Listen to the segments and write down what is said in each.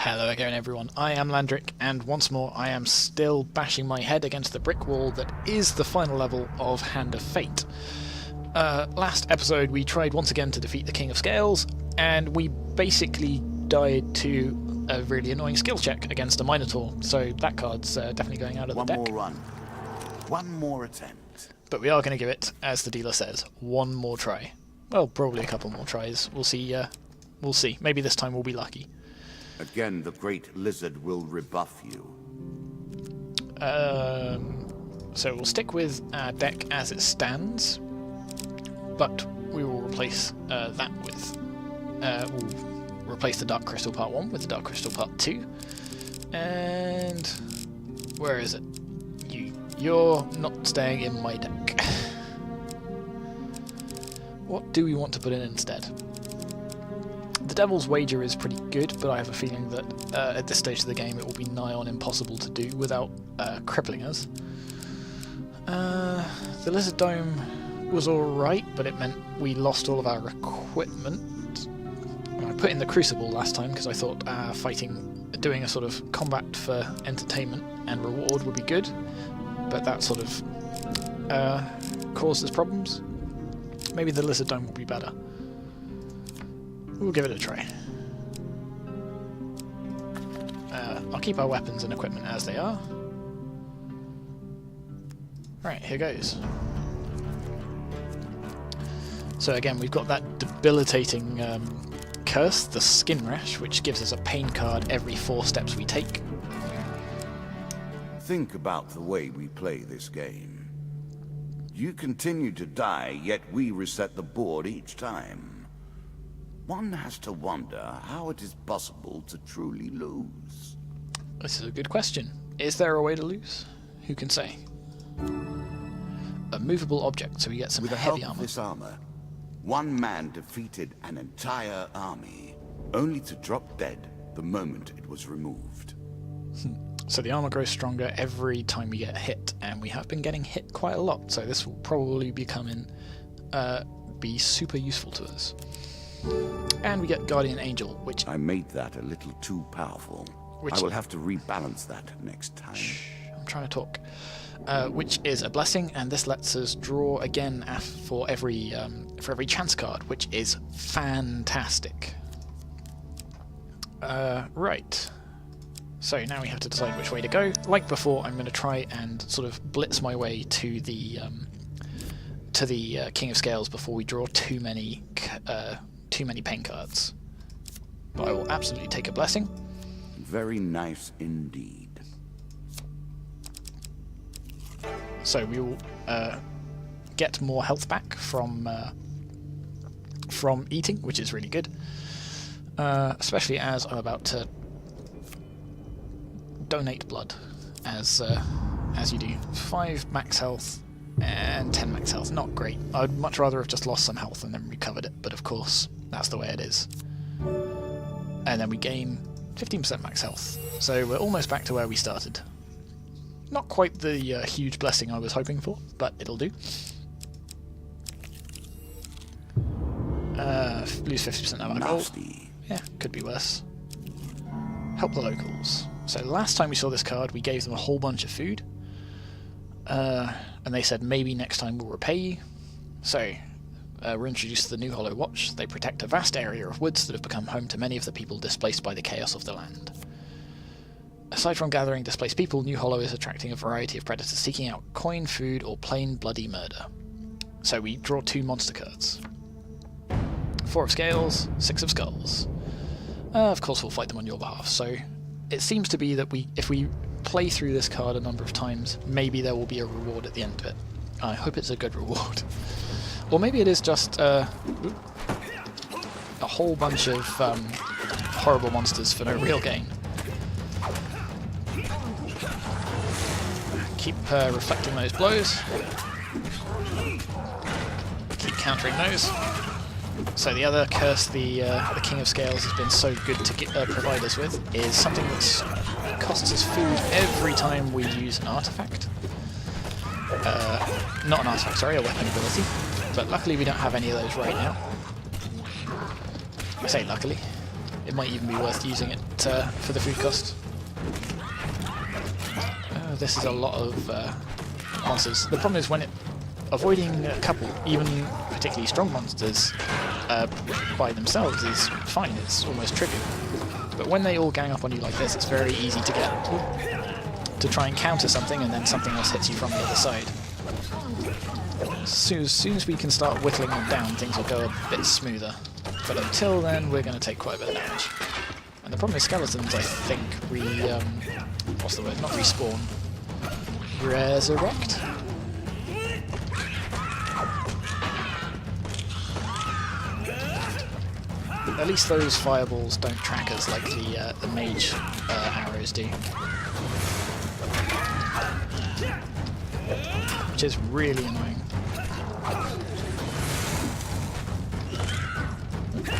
Hello again everyone, I am Landric, and once more I am still bashing my head against the brick wall that is the final level of Hand of Fate. Last episode we tried once again to defeat the King of Scales, and we basically died to a really annoying skill check against a Minotaur, so that card's definitely going out of the deck. One more run, one more attempt. But we are going to give it, as the dealer says, one more try. Well, probably a couple more tries, we'll see, maybe this time we'll be lucky. Again, the great lizard will rebuff you. So we'll stick with our deck as it stands, but we will replace that with... we'll replace the Dark Crystal Part 1 with the Dark Crystal Part 2. And... where is it? You're not staying in my deck. What do we want to put in instead? The Devil's Wager is pretty good, but I have a feeling that at this stage of the game it will be nigh on impossible to do without crippling us. The Lizard Dome was alright, but it meant we lost all of our equipment. I put in the Crucible last time because I thought doing a sort of combat for entertainment and reward would be good, but that sort of caused us problems. Maybe the Lizard Dome will be better. We'll give it a try. I'll keep our weapons and equipment as they are. Right, here goes. So again, we've got that debilitating curse, the Skin Rash, which gives us a pain card every 4 steps we take. Think about the way we play this game. You continue to die, yet we reset the board each time. One has to wonder how it is possible to truly lose. This is a good question. Is there a way to lose? Who can say? A movable object, so we get some With the heavy help armor. of this armor, one man defeated an entire army, only to drop dead the moment it was removed. So the armor grows stronger every time we get hit, and we have been getting hit quite a lot, so this will probably be super useful to us. And we get Guardian Angel, which... I made that a little too powerful. I will have to rebalance that next time. Shh, I'm trying to talk. Which is a blessing, and this lets us draw again for every chance card, which is fantastic. Right. So now we have to decide which way to go. Like before, I'm going to try and sort of blitz my way to the King of Scales before we draw too many pain cards. But I will absolutely take a blessing. Very nice indeed. So we will get more health back from eating, which is really good. Especially as I'm about to donate blood, as you do. 5 max health and 10 max health. Not great. I'd much rather have just lost some health and then recovered it, but of course that's the way it is. And then we gain 15% max health, so we're almost back to where we started. Not quite the huge blessing I was hoping for, but it'll do. Lose 50% of our gold. Yeah, could be worse. Help the locals. So last time we saw this card, we gave them a whole bunch of food. And they said maybe next time we'll repay you. So we're introduced to the New Hollow Watch. They protect a vast area of woods that have become home to many of the people displaced by the chaos of the land. Aside from gathering displaced people, New Hollow is attracting a variety of predators seeking out coin, food, or plain bloody murder. So we draw 2 monster cards. 4 of Scales, 6 of Skulls. Of course we'll fight them on your behalf, so it seems to be that if we play through this card a number of times, maybe there will be a reward at the end of it. I hope it's a good reward. Or maybe it is just a whole bunch of horrible monsters for no real gain. Keep reflecting those blows. Keep countering those. So the other curse the King of Scales has been so good to provide us with is something that costs us food every time we use an artifact. Not an artifact, sorry, a weapon ability. But luckily we don't have any of those right now. I say luckily. it might even be worth using it for the food cost. This is a lot of monsters. The problem is when avoiding a couple, even particularly strong monsters, by themselves is fine, it's almost trivial. But when they all gang up on you like this, it's very easy to try and counter something and then something else hits you from the other side. As soon as we can start whittling them down, things will go a bit smoother. But until then, we're going to take quite a bit of damage. And the problem with skeletons, I think, what's the word? Not respawn. Resurrect? At least those fireballs don't track us like the mage arrows do. Which is really annoying.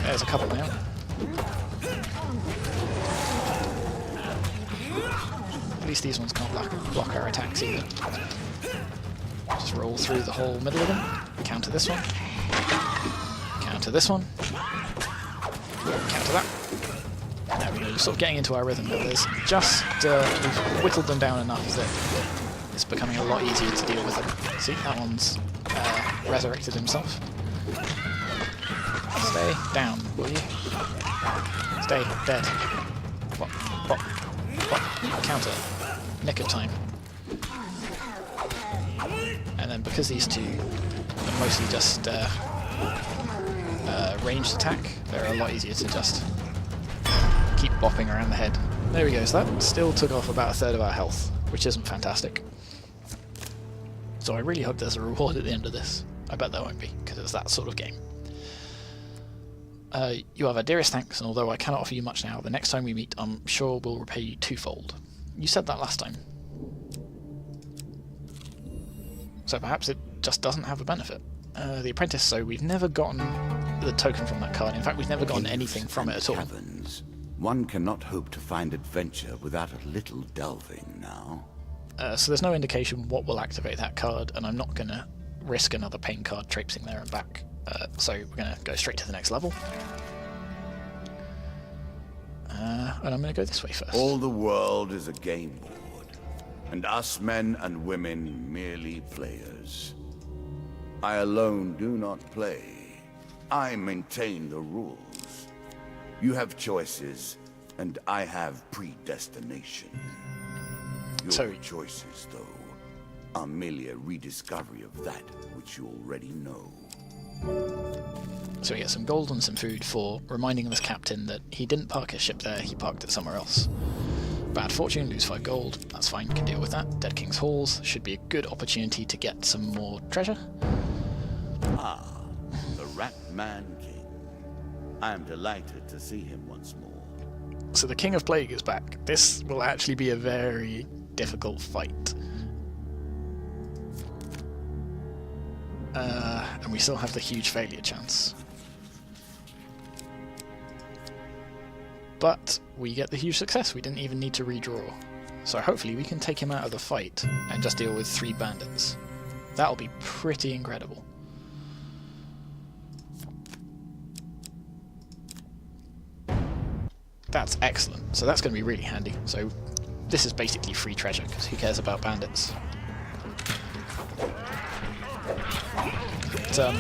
There's a couple now. At least these ones can't block our attacks either. Just roll through the whole middle of them. Counter this one. Counter this one. Counter that. There we go, sort of getting into our rhythm now. There's just, we've whittled them down enough that it's becoming a lot easier to deal with them. See, that one's resurrected himself. Stay down, will you? Stay dead. What? What? What? Counter. Nick of time. And then because these two are mostly just ranged attack, they're a lot easier to just keep bopping around the head. There we go, so that still took off about a third of our health, which isn't fantastic. So I really hope there's a reward at the end of this. I bet there won't be, because it's that sort of game. You have our dearest thanks, and although I cannot offer you much now, the next time we meet I'm sure we'll repay you twofold. You said that last time. So perhaps it just doesn't have a benefit. The apprentice, so we've never gotten the token from that card. In fact, we've never gotten anything from it at all. Caverns. One cannot hope to find adventure without a little delving now. So there's no indication what will activate that card, and I'm not going to risk another pain card traipsing there and back. So we're going to go straight to the next level. And I'm going to go this way first. All the world is a game board, and us men and women merely players. I alone do not play. I maintain the rules. You have choices, and I have predestination. Your choices, though, are merely a rediscovery of that which you already know. So we get some gold and some food for reminding this captain that he didn't park his ship there, he parked it somewhere else. Bad fortune, lose 5 gold, that's fine, can deal with that. Dead King's Halls should be a good opportunity to get some more treasure. Ah, the Rat Man King. I am delighted to see him once more. So the King of Plague is back. This will actually be a very difficult fight. And we still have the huge failure chance. But we get the huge success, we didn't even need to redraw. So hopefully we can take him out of the fight and just deal with 3 bandits. That'll be pretty incredible. That's excellent, so that's going to be really handy. So this is basically free treasure, because who cares about bandits? But,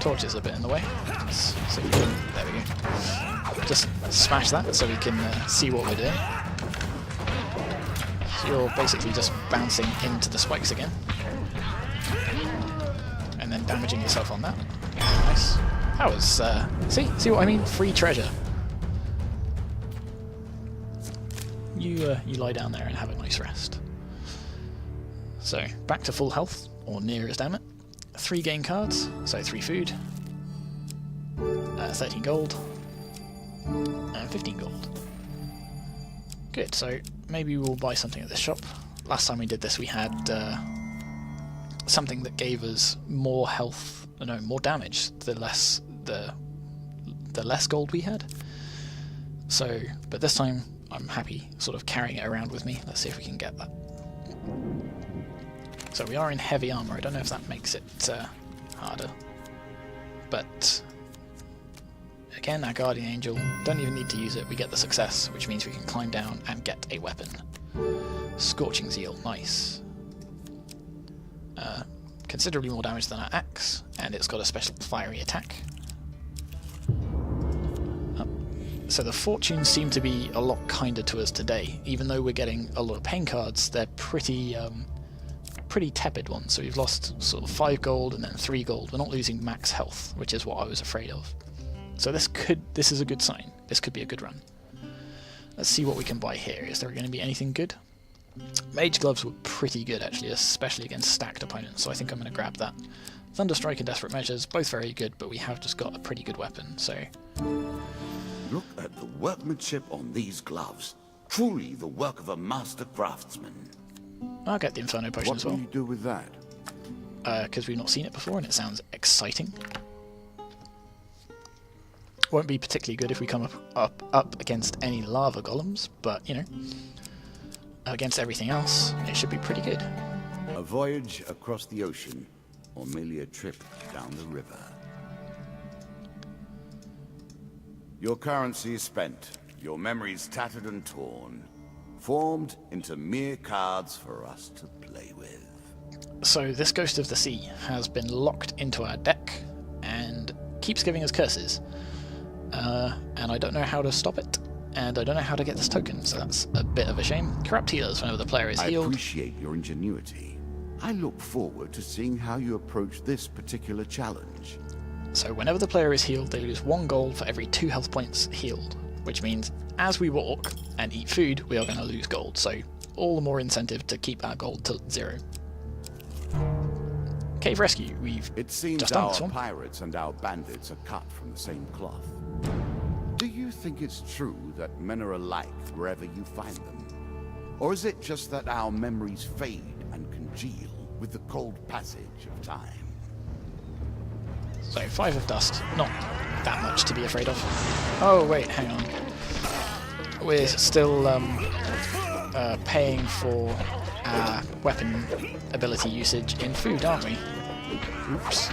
torch is a bit in the way. So we can, there we go. Just smash that so we can see what we're doing. So you're basically just bouncing into the spikes again. And then damaging yourself on that. Nice. That was, see what I mean? Free treasure. You lie down there and have a nice rest. So, back to full health, or near as damn it. 3 game cards, so 3 food, 13 gold, and 15 gold. Good, so maybe we'll buy something at this shop. Last time we did this we had something that gave us more health, no, more damage, the less gold we had. So, but this time I'm happy sort of carrying it around with me. Let's see if we can get that. So we are in heavy armor. I don't know if that makes it harder, but Again, our Guardian Angel, don't even need to use it, we get the success, which means we can climb down and get a weapon. Scorching Zeal, nice. Considerably more damage than our axe, and it's got a special fiery attack. So the fortunes seem to be a lot kinder to us today. Even though we're getting a lot of pain cards, they're pretty tepid ones. So we've lost sort of 5 gold and then 3 gold. We're not losing max health, which is what I was afraid of. So this is a good sign. This could be a good run. Let's see what we can buy here. Is there going to be anything good? Mage gloves were pretty good actually, especially against stacked opponents, so I think I'm going to grab that. Thunderstrike and Desperate Measures, both very good, but we have just got a pretty good weapon, so... Look at the workmanship on these gloves. Truly the work of a master craftsman. I'll get the Inferno Potion as well. What will you do with that? Because we've not seen it before and it sounds exciting. Won't be particularly good if we come up against any lava golems, but, you know... against everything else, it should be pretty good. A voyage across the ocean, or merely a trip down the river. Your currency is spent, your memories tattered and torn, formed into mere cards for us to play with. So this Ghost of the Sea has been locked into our deck, and keeps giving us curses. And I don't know how to stop it. And I don't know how to get this token, so that's a bit of a shame. Corrupt healers whenever the player is healed. I appreciate your ingenuity. I look forward to seeing how you approach this particular challenge. So whenever the player is healed, they lose 1 gold for every 2 health points healed, which means as we walk and eat food, we are going to lose gold, so all the more incentive to keep our gold to 0. Cave Rescue, we've It seems just done our this one. pirates and our bandits are cut from the same cloth. Do you think it's true that men are alike wherever you find them? Or is it just that our memories fade and congeal with the cold passage of time? So 5 of dust, not that much to be afraid of. Oh wait, hang on. We're still paying for our weapon ability usage in food, aren't we? Oops.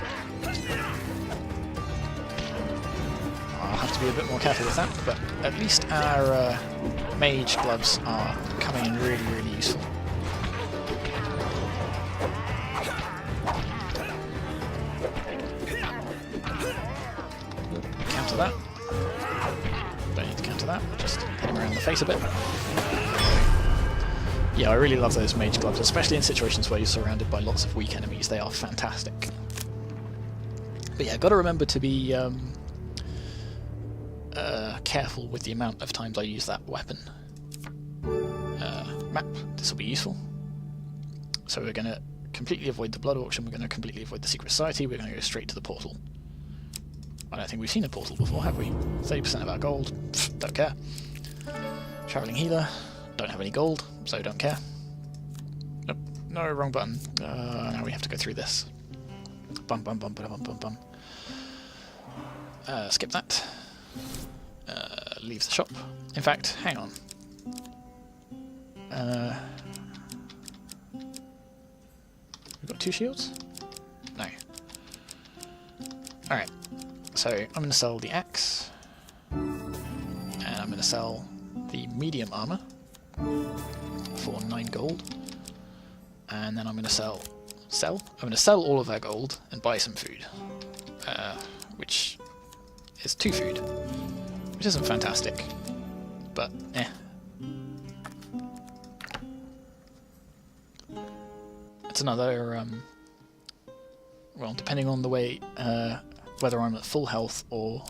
I'll have to be a bit more careful with that, but at least our mage gloves are coming in really, really useful. Counter that. Don't need to counter that, just hit him around the face a bit. Yeah, I really love those mage gloves, especially in situations where you're surrounded by lots of weak enemies. They are fantastic. But yeah, got to remember to be careful with the amount of times I use that weapon. Map, this will be useful. So we're going to completely avoid the blood auction, we're going to completely avoid the secret society, we're going to go straight to the portal. I don't think we've seen a portal before, have we? 30% of our gold, pfft, don't care. Travelling healer, don't have any gold, so don't care. Nope, no, wrong button. Now we have to go through this. Bum bum bum bum bum bum. Skip that. Leave the shop. In fact, hang on. We've got 2 shields? No. Alright, so I'm going to sell the axe, and I'm going to sell the medium armour for 9 gold, and then I'm going to sell? I'm going to sell all of our gold and buy some food, which is 2 food, which isn't fantastic, but eh. It's another, well, depending on the way, whether I'm at full health or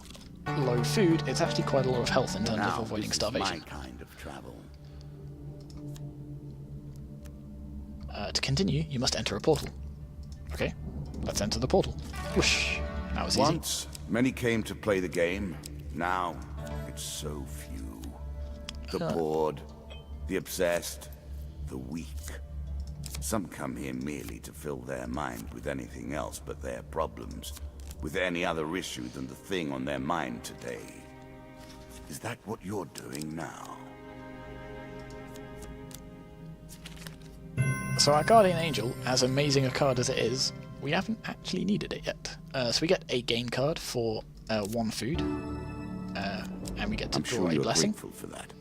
low food, it's actually quite a lot of health in terms of avoiding starvation. My kind of travel. To continue, you must enter a portal. Okay, let's enter the portal. Whoosh! That was easy. Once, many came to play the game. Now, it's so few. The bored, the obsessed, the weak. Some come here merely to fill their mind with anything else but their problems, with any other issue than the thing on their mind today. Is that what you're doing now? So our Guardian Angel, as amazing a card as it is, we haven't actually needed it yet. So we get a gain card for 1 food. and we get to I'm draw sure a you're blessing. grateful for that.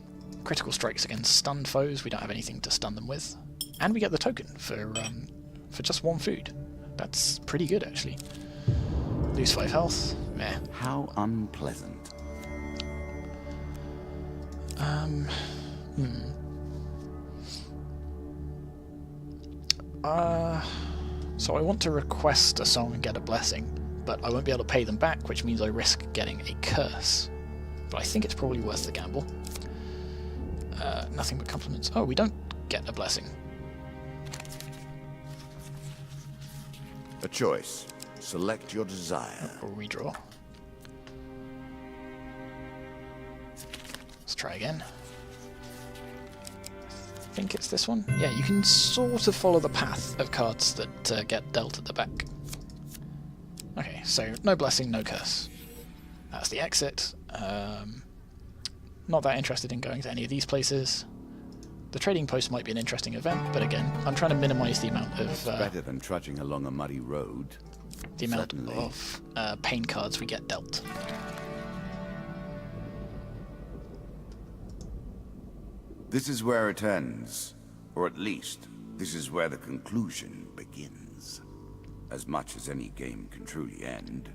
Critical strikes against stunned foes. We don't have anything to stun them with. And we get the token for just 1 food. That's pretty good, actually. Lose 5 health. Meh. How unpleasant. So I want to request a song and get a blessing, but I won't be able to pay them back, which means I risk getting a curse. But I think it's probably worth the gamble. Nothing but compliments. Oh, we don't get a blessing. A choice. Select your desire. Or redraw. Let's try again. I think it's this one. Yeah, you can sort of follow the path of cards that get dealt at the back. Okay, so no blessing, no curse. That's the exit. Not that interested in going to any of these places. The trading post might be an interesting event, but again, I'm trying to minimise the amount of Better than trudging along a muddy road. the amount Certainly. of pain cards we get dealt. This is where it ends. Or at least, this is where the conclusion begins. As much as any game can truly end.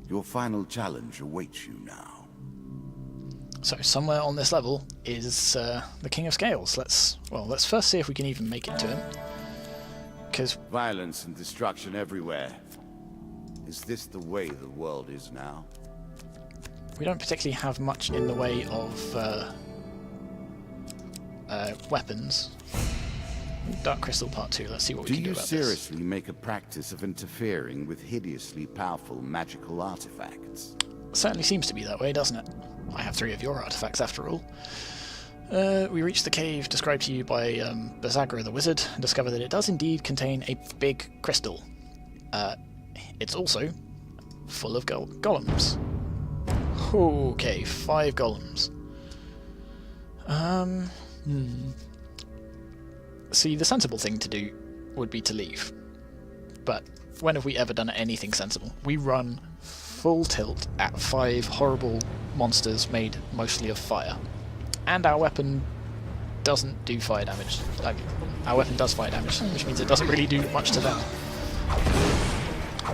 Your final challenge awaits you now. So somewhere on this level is the King of Scales. Let's first see if we can even make it to him. Because Violence and destruction everywhere. Is this the way the world is now? we don't particularly have much in the way of weapons. Dark Crystal Part 2, let's see what we can do about Do you this. seriously make a practice of interfering with hideously powerful magical artifacts? Certainly seems to be that way, doesn't it? I have 3 of your artifacts after all. We reach the cave described to you by Bazagra the wizard and discover that it does indeed contain a big crystal. It's also full of golems. Okay, 5 golems. See, the sensible thing to do would be to leave. But when have we ever done anything sensible? We run full tilt at 5 horrible monsters made mostly of fire. And our weapon doesn't do fire damage. Our weapon does fire damage, which means it doesn't really do much to them.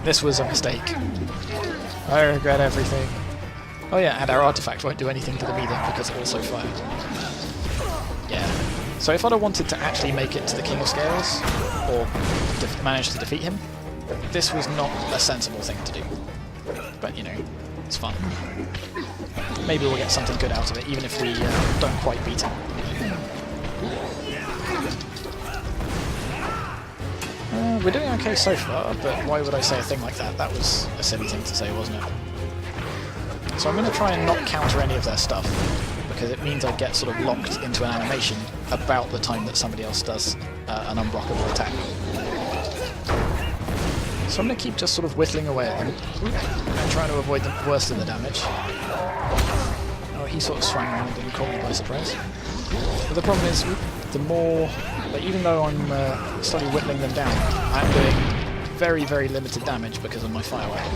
This was a mistake. I regret everything. Oh yeah, and our artifact won't do anything to them either, because it's also fire. Yeah. So if I'd have wanted to actually make it to the King of Scales, or manage to defeat him, this was not a sensible thing to do. But, you know, it's fun. Maybe we'll get something good out of it, even if we don't quite beat him. We're doing okay so far, but why would I say a thing like that? That was a silly thing to say, wasn't it? So I'm going to try and not counter any of their stuff, because it means I get sort of locked into an animation about the time that somebody else does an unblockable attack. So I'm going to keep just sort of whittling away at them, and trying to avoid the worst of the damage. Oh, he sort of swung around and caught me by surprise. But the problem is, the more, like, even though I'm slowly whittling them down, I'm doing very, very limited damage because of my fire weapon.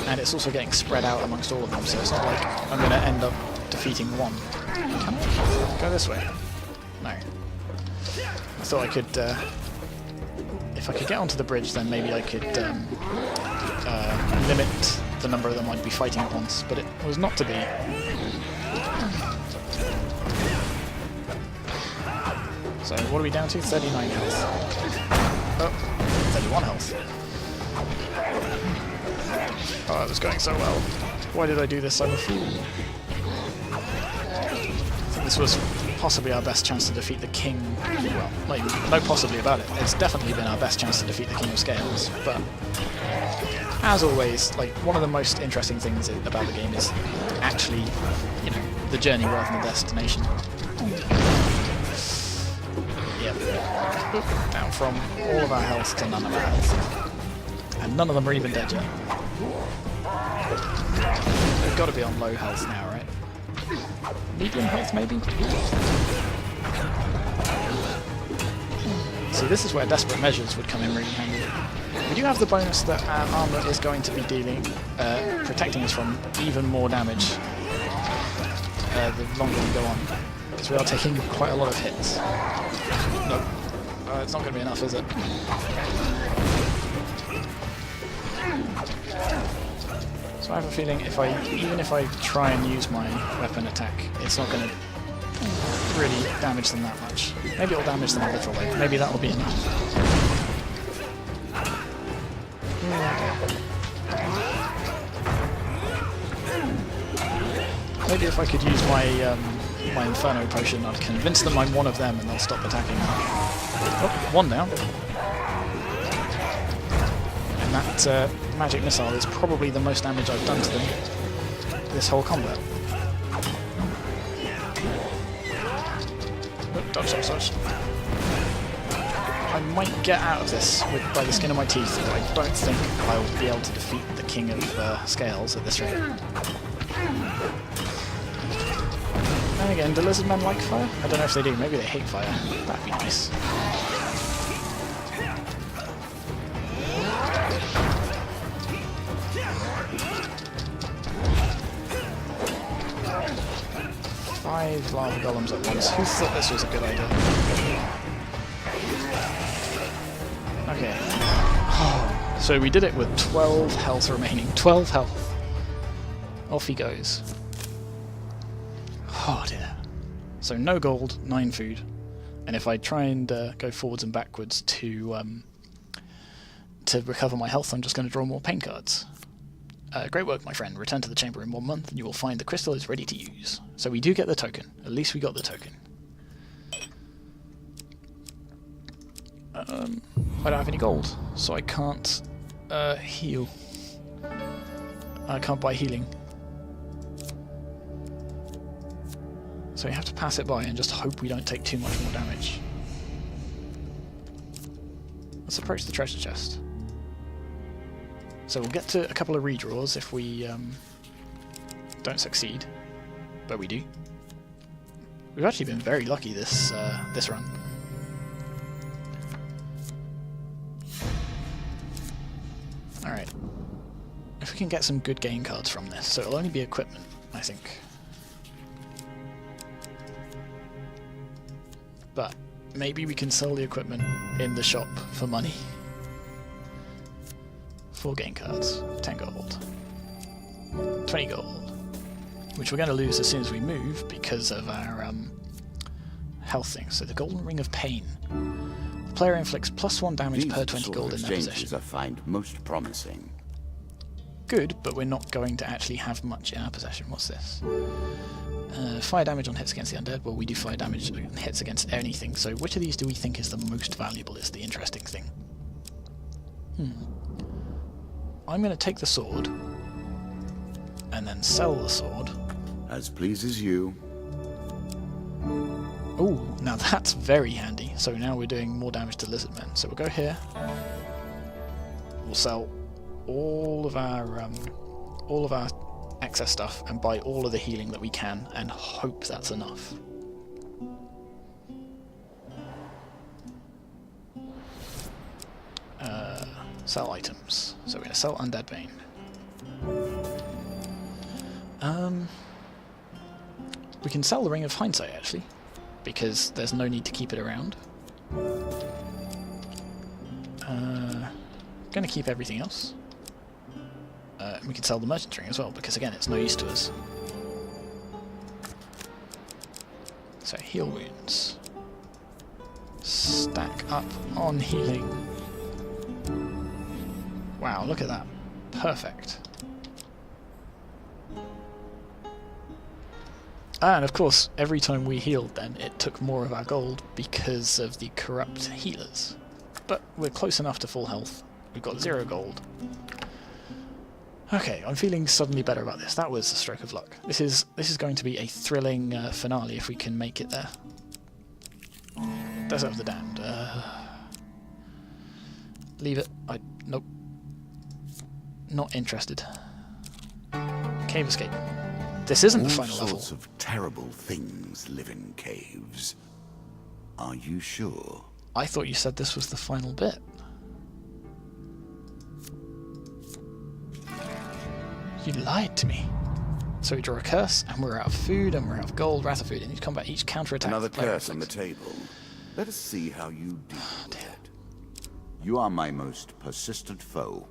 And it's also getting spread out amongst all of them, so it's not like I'm going to end up defeating one. Can I go this way? No. I thought I could, if I could get onto the bridge, then maybe I could limit the number of them I'd be fighting at once, but it was not to be. So what are we down to? 39 health. Oh, 31 health. Oh, that was going so well. Why did I do this? I'm a fool. I think this was possibly our best chance to defeat the King. Well, not even, no possibly about it. It's definitely been our best chance to defeat the King of Scales, but as always, like, one of the most interesting things about the game is actually, you know, the journey rather than the destination. Yep. Down from all of our health to none of our health. And none of them are even dead yet. They've got to be on low health now, right? Medium health, maybe? See, this is where desperate measures would come in really handy. We do have the bonus that our armor is going to be protecting us from even more damage the longer we go on, because we are taking quite a lot of hits. Nope. It's not going to be enough, is it? So I have a feeling even if I try and use my weapon attack, it's not going to really damage them that much. Maybe it'll damage them a little bit. Maybe that will be enough. Maybe if I could use my Inferno potion, I'd convince them I'm one of them and they'll stop attacking me. Oh, one down. And that magic missile is probably the most damage I've done to them this whole combat. Oh, dodge, dodge, dodge. I might get out of this by the skin of my teeth, but I don't think I'll be able to defeat the King of Scales at this rate. And again, do lizard men like fire? I don't know if they do. Maybe they hate fire. That'd be nice. Five lava golems at once. Who thought this was a good idea? Okay. Oh, so we did it with 12 health remaining. 12 health. Off he goes. Oh dear. So no gold, 9 food. And if I try and go forwards and backwards to recover my health, I'm just going to draw more pain cards. Great work, my friend. Return to the chamber in 1 month and you will find the crystal is ready to use. So we do get the token. At least we got the token. I don't have any gold, so I can't heal. I can't buy healing. So we have to pass it by and just hope we don't take too much more damage. Let's approach the treasure chest. So we'll get to a couple of redraws if we don't succeed, but we do. We've actually been very lucky this run. Alright. If we can get some good game cards from this, so it'll only be equipment, I think. But maybe we can sell the equipment in the shop for money. 4 game cards, 10 gold, 20 gold, which we're going to lose as soon as we move because of our health thing. So the Golden Ring of Pain. The player inflicts +1 damage per 20 gold in their possession. I find most promising. Good, but we're not going to actually have much in our possession. What's this? Fire damage on hits against the undead. Well, we do fire damage on hits against anything, so which of these do we think is the most valuable is the interesting thing. I'm going to take the sword and then sell the sword. As pleases you. Oh, now that's very handy. So now we're doing more damage to lizard men. So we'll go here. We'll sell all of our excess stuff and buy all of the healing that we can and hope that's enough. Sell items. So we're going to sell Undead Bane. We can sell the Ring of Hindsight actually, because there's no need to keep it around. Going to keep everything else. We can sell the Merchant's Ring as well, because again it's no use to us. So heal wounds. Stack up on healing. Wow, look at that. Perfect. And of course, every time we healed then, it took more of our gold because of the corrupt healers. But we're close enough to full health. We've got 0 gold. Okay, I'm feeling suddenly better about this. That was a stroke of luck. This is going to be a thrilling finale if we can make it there. Desert of the Damned. Leave it. Nope. Not interested. Cave escape. This isn't the final level. All sorts of terrible things live in caves. Are you sure? I thought you said this was the final bit. You lied to me. So we draw a curse, and we're out of food, and we're out of gold, wrath of food, and each combat, each counter-attack. Another curse on the table. Let us see how you deal with it. You are my most persistent foe.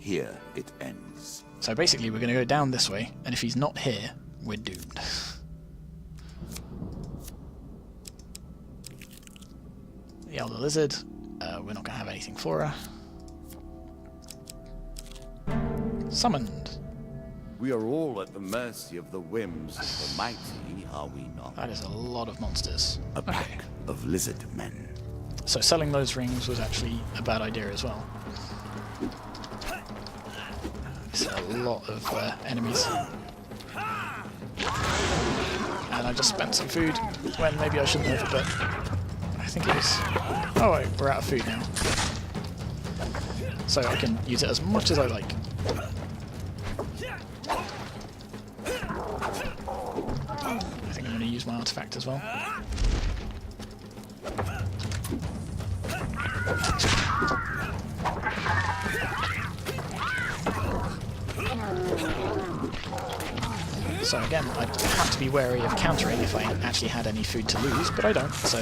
Here it ends. So basically we're going to go down this way, and if he's not here, we're doomed. The Elder Lizard, we're not going to have anything for her. Summoned. We are all at the mercy of the whims of the mighty, are we not? That is a lot of monsters. A pack of lizard men. So selling those rings was actually a bad idea as well. It's a lot of enemies. And I just spent some food when maybe I shouldn't have, but I think it was... Oh wait, we're out of food now. So I can use it as much as I like. I think I'm going to use my artifact as well. So again, I'd have to be wary of countering if I actually had any food to lose, but I don't, so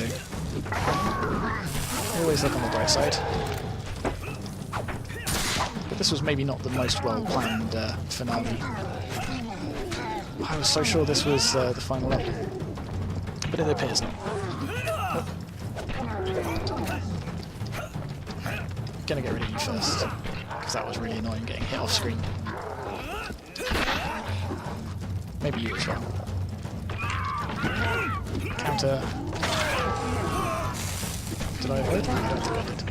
always look on the bright side. But this was maybe not the most well-planned finale. I was so sure this was the final level, but it appears not. I'm gonna get rid of you first, because that was really annoying getting hit off screen. Maybe you as well. Counter. Did I avoid that? I don't think I did.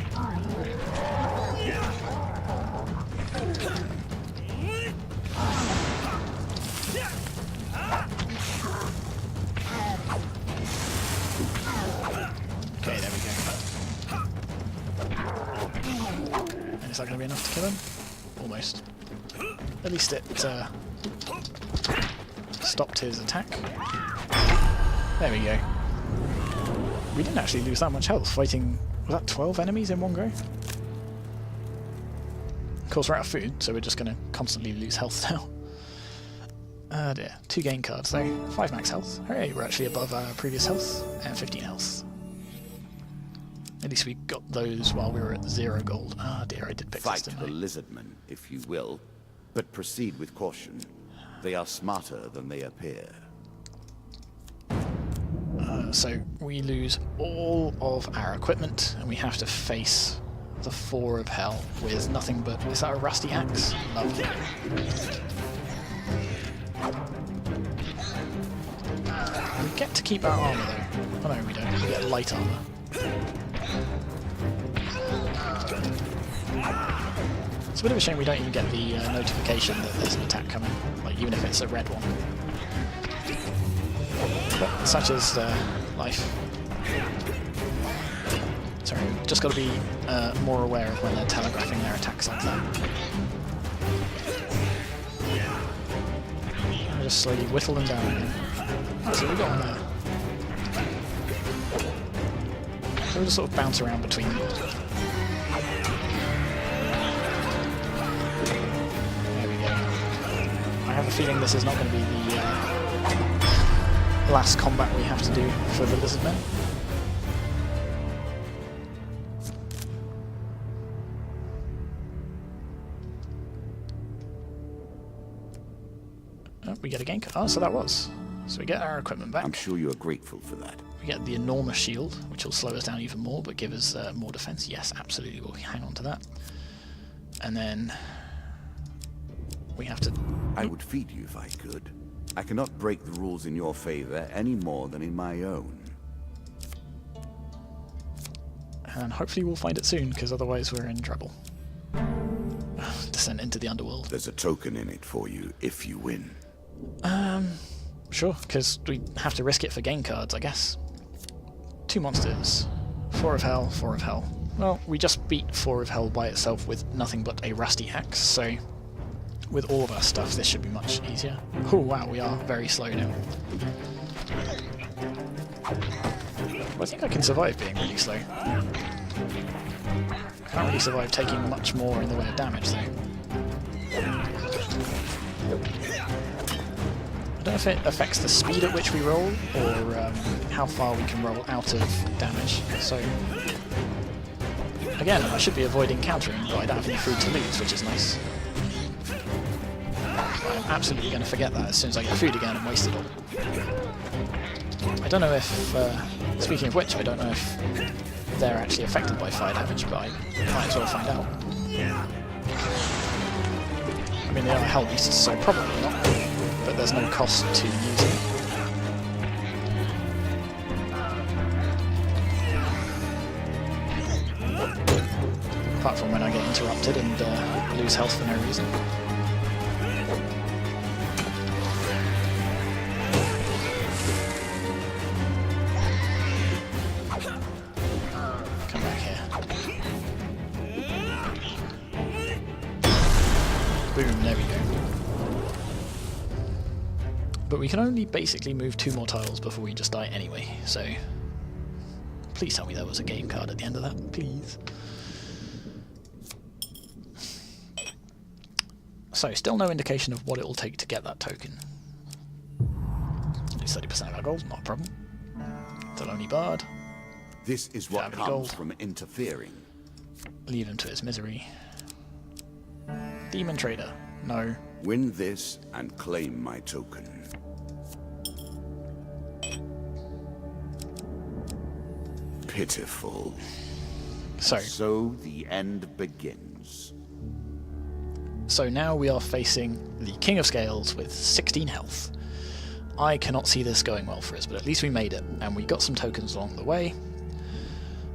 Okay, there we go. And is that going to be enough to kill him? Almost. At least it stopped his attack. There we go. We didn't actually lose that much health fighting... Was that 12 enemies in one go? Of course we're out of food, so we're just going to constantly lose health now. Oh dear. 2 gain cards though. 5 max health. Hooray, we're actually above our previous health. And 15 health. At least we got those while we were at 0 gold. Ah dear, I did pick this, didn't I? Fight the lizardmen, if you will, but proceed with caution. They are smarter than they appear. So we lose all of our equipment, and we have to face the 4 of hell with nothing but... Is that a rusty axe? Lovely. We get to keep our armour though. Oh no, we don't. We get light armour. It's a bit of a shame we don't even get the notification that there's an attack coming, like even if it's a red one. But such is life. Sorry, just got to be more aware of when they're telegraphing their attacks like that. I'll just slowly whittle them down again. Oh, so we got one there. So we'll just sort of bounce around between them. There we go. I have a feeling this is not going to be the last combat we have to do for the lizardmen. Oh, we get a gain card. Oh, so that was. So we get our equipment back. I'm sure you're grateful for that. We get the enormous shield, which will slow us down even more, but give us more defense. Yes, absolutely, we'll hang on to that. And then we have to... I would feed you if I could. I cannot break the rules in your favor any more than in my own. And hopefully we'll find it soon, because otherwise we're in trouble. Descent into the underworld. There's a token in it for you if you win. Sure, because we have to risk it for gain cards, I guess. 2 monsters. 4 of hell, 4 of hell. Well, we just beat 4 of hell by itself with nothing but a rusty axe, so with all of our stuff this should be much easier. Oh wow, we are very slow now. I think I can survive being really slow. Can't really survive taking much more in the way of damage though. I don't know if it affects the speed at which we roll, or how far we can roll out of damage. So, again, I should be avoiding countering, but I don't have any food to lose, which is nice. But I'm absolutely going to forget that as soon as I get food again and waste it all. I don't know if, speaking of which, I don't know if they're actually affected by fire damage, but I might as well find out. I mean, they are hell beasts, so probably not, but there's no cost to using. Apart from when I get interrupted and lose health for no reason. Come back here. Boom, there we go. But we can only basically move 2 more tiles before we just die anyway, so please tell me there was a game card at the end of that, please. So, still no indication of what it will take to get that token. Lose 30% of our gold, not a problem. The Lonely Bard. This is what comes from interfering. Leave him to his misery. Demon Trader. No. Win this and claim my token. Pitiful. So the end begins. So now we are facing the King of Scales with 16 health. I cannot see this going well for us, but at least we made it, and we got some tokens along the way.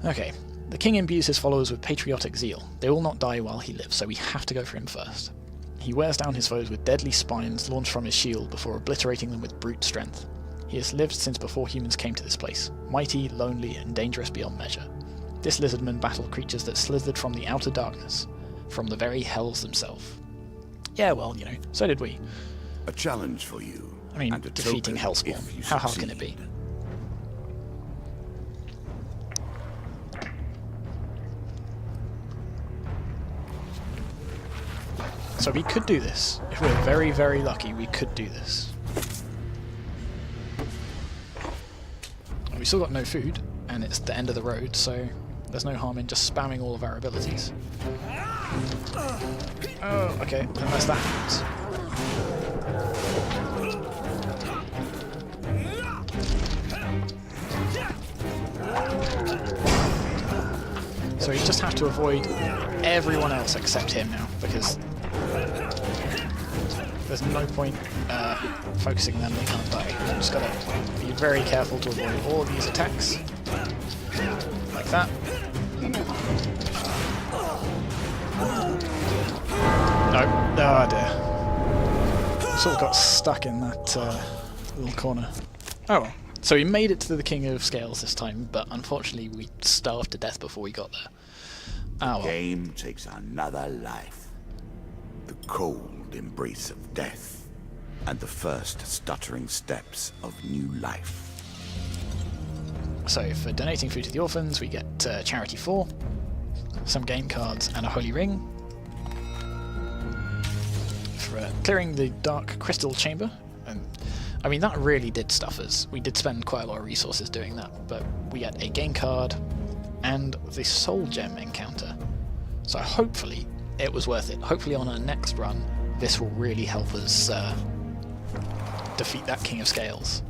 Okay, the King imbues his followers with patriotic zeal. They will not die while he lives, so we have to go for him first. He wears down his foes with deadly spines launched from his shield before obliterating them with brute strength. He has lived since before humans came to this place, mighty, lonely, and dangerous beyond measure. This lizardman battled creatures that slithered from the outer darkness, from the very hells themselves. Yeah, well, you know, so did we. A challenge for you. I mean, defeating Hellspawn. How hard can it be? So we could do this. If we're very, very lucky, we could do this. We still got no food, and it's the end of the road, so there's no harm in just spamming all of our abilities. Oh, okay, unless that happens. So you just have to avoid everyone else except him now, because there's no point focusing them, they can't die. I'm just gotta be very careful to avoid all of these attacks. Like that. Nope. Oh dear. Sort of got stuck in that little corner. Oh well. So we made it to the King of Scales this time, but unfortunately we starved to death before we got there. Oh well. The game takes another life. The cold embrace of death, and the first stuttering steps of new life. So for donating food to the orphans, we get Charity 4, some game cards, and a Holy Ring. For clearing the Dark Crystal Chamber, and I mean that really did stuff us. We did spend quite a lot of resources doing that, but we get a game card and the Soul Gem encounter. So hopefully it was worth it. Hopefully on our next run, this will really help us defeat that King of Scales.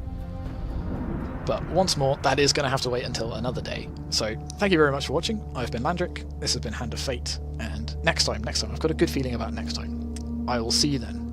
But once more, that is going to have to wait until another day. So thank you very much for watching. I've been Landric, this has been Hand of Fate, and next time, I've got a good feeling about next time. I will see you then.